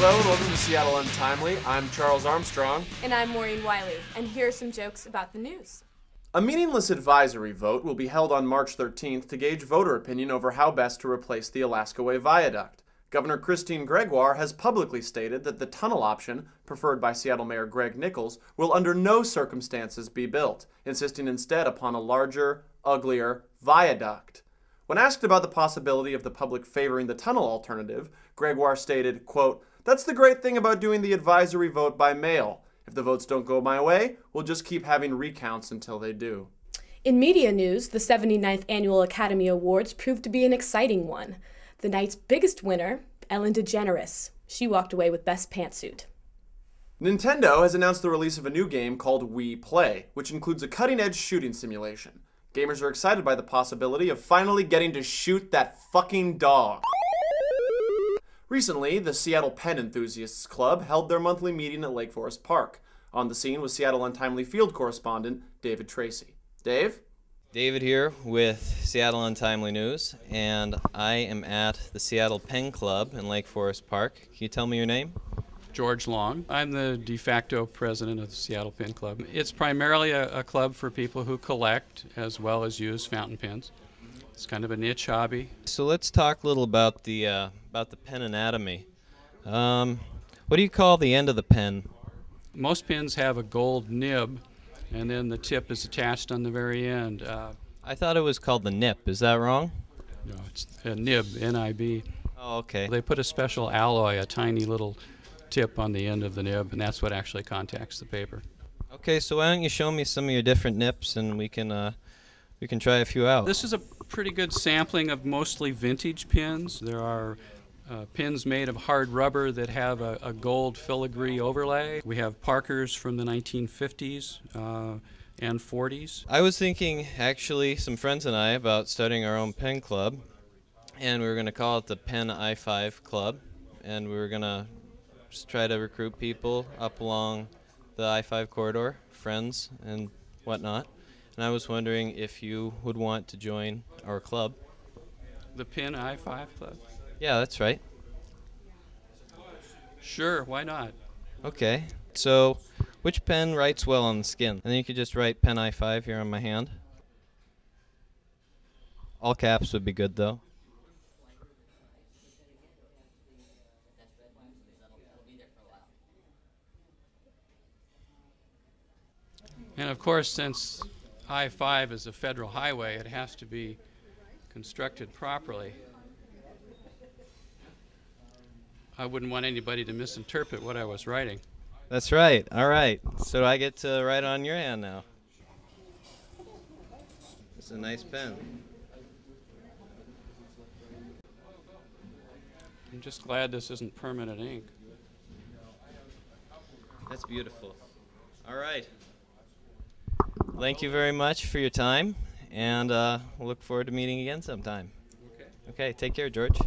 Hello and welcome to Seattle Untimely. I'm Charles Armstrong. And I'm Maureen Wiley, and here are some jokes about the news. A meaningless advisory vote will be held on March 13th to gauge voter opinion over how best to replace the Alaska Way Viaduct. Governor Christine Gregoire has publicly stated that the tunnel option, preferred by Seattle Mayor Greg Nichols, will under no circumstances be built, insisting instead upon a larger, uglier viaduct. When asked about the possibility of the public favoring the tunnel alternative, Gregoire stated, quote, "That's the great thing about doing the advisory vote by mail. If the votes don't go my way, we'll just keep having recounts until they do." In media news, the 79th Annual Academy Awards proved to be an exciting one. The night's biggest winner, Ellen DeGeneres. She walked away with Best Pantsuit. Nintendo has announced the release of a new game called Wii Play, which includes a cutting-edge shooting simulation. Gamers are excited by the possibility of finally getting to shoot that fucking dog. Recently, the Seattle Pen Enthusiasts Club held their monthly meeting at Lake Forest Park. On the scene was Seattle Untimely field correspondent David Tracy. Dave? David here with Seattle Untimely News, and I am at the Seattle Pen Club in Lake Forest Park. Can you tell me your name? George Long. I'm the de facto president of the Seattle Pen Club. It's primarily a club for people who collect as well as use fountain pens. It's kind of a niche hobby. So let's talk a little about the pen anatomy. What do you call the end of the pen? Most pens have a gold nib, and then the tip is attached on the very end. I thought it was called the nip. Is that wrong? No, it's a nib, N-I-B. Oh, okay. They put a special alloy, a tiny little tip on the end of the nib, and that's what actually contacts the paper. Okay, so why don't you show me some of your different nips, and we can try a few out. This is a pretty good sampling of mostly vintage pens. There are pins made of hard rubber that have a gold filigree overlay. We have Parkers from the 1950s and 40s. I was thinking, actually, some friends and I, about starting our own pen club, and we were going to call it the Pen I-5 Club, and we were going to just try to recruit people up along the I-5 corridor, friends and whatnot. And I was wondering if you would want to join our club. The Pen I-5 Club? Yeah, that's right. Sure, why not? Okay, so which pen writes well on the skin? And then you could just write Pen I-5 here on my hand. All caps would be good, though. And of course, since I-5 is a federal highway, it has to be constructed properly. I wouldn't want anybody to misinterpret what I was writing. That's right. All right. So I get to write on your hand now. It's a nice pen. I'm just glad this isn't permanent ink. That's beautiful. All right. Thank you very much for your time, and we'll look forward to meeting again sometime. Okay, take care, George.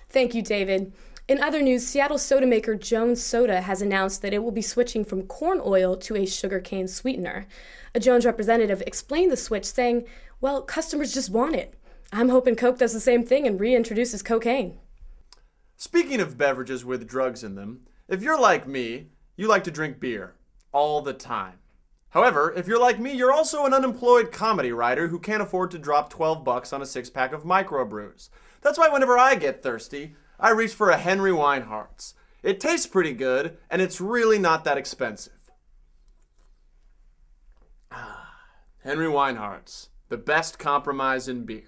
Thank you, David. In other news, Seattle soda maker Jones Soda has announced that it will be switching from corn oil to a sugarcane sweetener. A Jones representative explained the switch, saying, "Well, customers just want it. I'm hoping Coke does the same thing and reintroduces cocaine." Speaking of beverages with drugs in them, if you're like me, you like to drink beer all the time. However, if you're like me, you're also an unemployed comedy writer who can't afford to drop $12 on a six-pack of microbrews. That's why whenever I get thirsty, I reach for a Henry Weinhardt's. It tastes pretty good, and it's really not that expensive. Henry Weinhardt's, the best compromise in beer.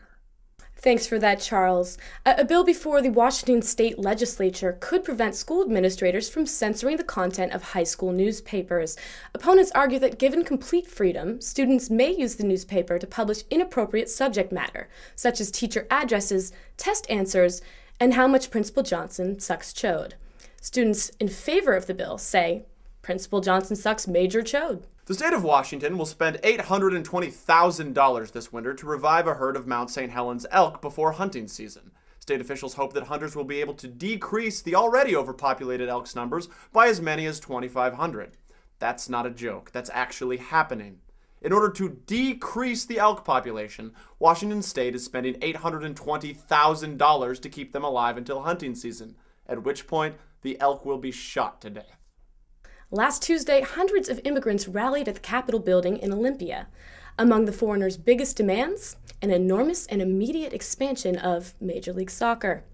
Thanks for that, Charles. A bill before the Washington State Legislature could prevent school administrators from censoring the content of high school newspapers. Opponents argue that given complete freedom, students may use the newspaper to publish inappropriate subject matter, such as teacher addresses, test answers, and how much Principal Johnson sucks chode. Students in favor of the bill say, Principal Johnson sucks major chode. The state of Washington will spend $820,000 this winter to revive a herd of Mount St. Helens elk before hunting season. State officials hope that hunters will be able to decrease the already overpopulated elk's numbers by as many as 2,500. That's not a joke. That's actually happening. In order to decrease the elk population, Washington State is spending $820,000 to keep them alive until hunting season. at which point the elk will be shot to death. Last Tuesday, hundreds of immigrants rallied at the Capitol building in Olympia. Among the foreigners' biggest demands, an enormous and immediate expansion of Major League Soccer.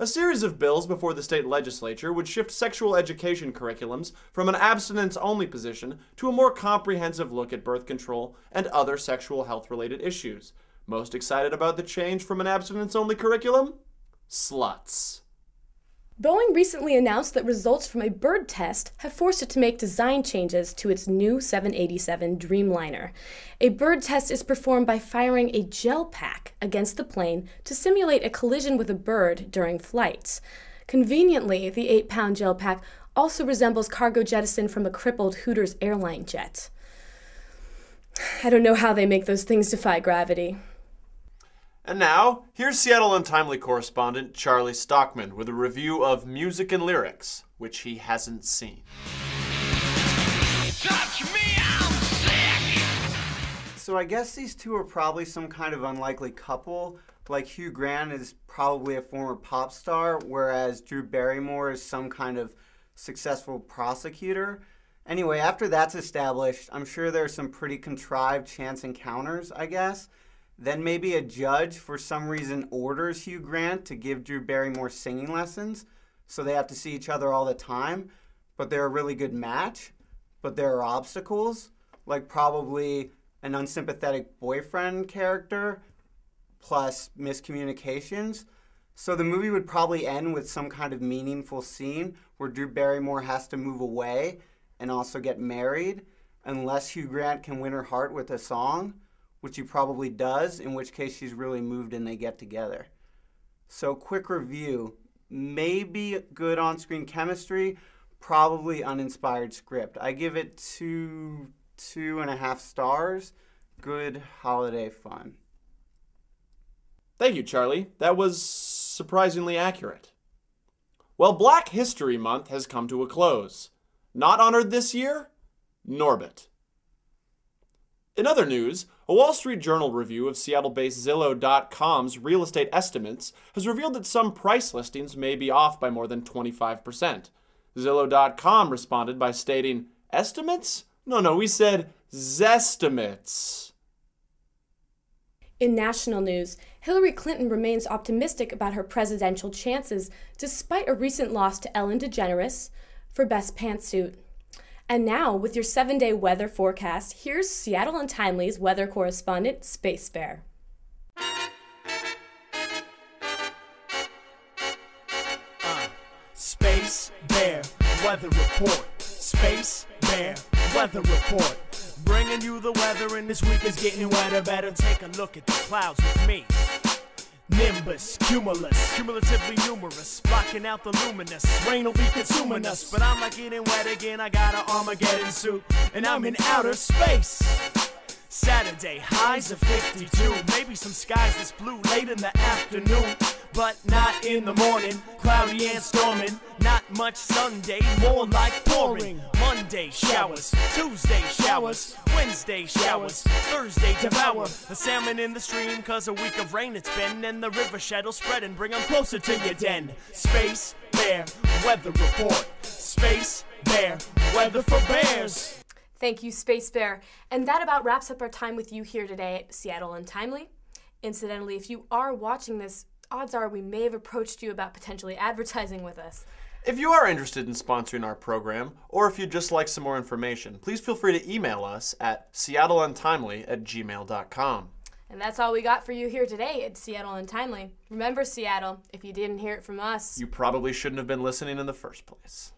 A series of bills before the state legislature would shift sexual education curriculums from an abstinence-only position to a more comprehensive look at birth control and other sexual health-related issues. Most excited about the change from an abstinence-only curriculum? Sluts. Boeing recently announced that results from a bird test have forced it to make design changes to its new 787 Dreamliner. A bird test is performed by firing a gel pack against the plane to simulate a collision with a bird during flights. Conveniently, the 8-pound gel pack also resembles cargo jettisoned from a crippled Hooters airline jet. I don't know how they make those things defy gravity. And now, here's Seattle Untimely correspondent Charlie Stockman with a review of Music and Lyrics, which he hasn't seen. Touch me, I'm sick! So I guess these two are probably some kind of unlikely couple. Like Hugh Grant is probably a former pop star, whereas Drew Barrymore is some kind of successful prosecutor. Anyway, after that's established, I'm sure there's some pretty contrived chance encounters, I guess. Then maybe a judge, for some reason, orders Hugh Grant to give Drew Barrymore singing lessons, so they have to see each other all the time, but they're a really good match. But there are obstacles, like probably an unsympathetic boyfriend character, plus miscommunications. So the movie would probably end with some kind of meaningful scene where Drew Barrymore has to move away and also get married, unless Hugh Grant can win her heart with a song, which he probably does, in which case she's really moved and they get together. So quick review, maybe good on-screen chemistry, probably uninspired script. I give it 2.5 stars, good holiday fun. Thank you, Charlie. That was surprisingly accurate. Well, Black History Month has come to a close. Not honored this year? Norbit. In other news, a Wall Street Journal review of Seattle-based Zillow.com's real estate estimates has revealed that some price listings may be off by more than 25%. Zillow.com responded by stating, "Estimates? No, we said zestimates." In national news, Hillary Clinton remains optimistic about her presidential chances despite a recent loss to Ellen DeGeneres for Best Pantsuit. And now, with your 7-day weather forecast, here's Seattle Untimely's weather correspondent, Space Bear. Space Bear Weather Report. Space Bear Weather Report. Bringing you the weather, and this week is getting wetter. Better take a look at the clouds with me. Nimbus, cumulus, cumulatively numerous, blocking out the luminous. Rain will be consuming us, but I'm not getting wet again. I got an Armageddon suit, and I'm in outer space. Saturday, highs of 52. Maybe some skies that's blue late in the afternoon, but not in the morning. Cloudy and storming, not much Sunday, more like pouring. Monday, showers. Tuesday, showers. Wednesday, showers. Thursday, devour the salmon in the stream, cause a week of rain it's been, and the river shadows spread and bring them closer to your den. Space Bear Weather Report. Space Bear Weather for Bears. Thank you, Space Bear. And that about wraps up our time with you here today at Seattle Untimely. Incidentally, if you are watching this, odds are we may have approached you about potentially advertising with us. If you are interested in sponsoring our program, or if you'd just like some more information, please feel free to email us at seattleuntimely@gmail.com. And that's all we got for you here today at Seattle Untimely. Remember, Seattle, if you didn't hear it from us, You probably shouldn't have been listening in the first place.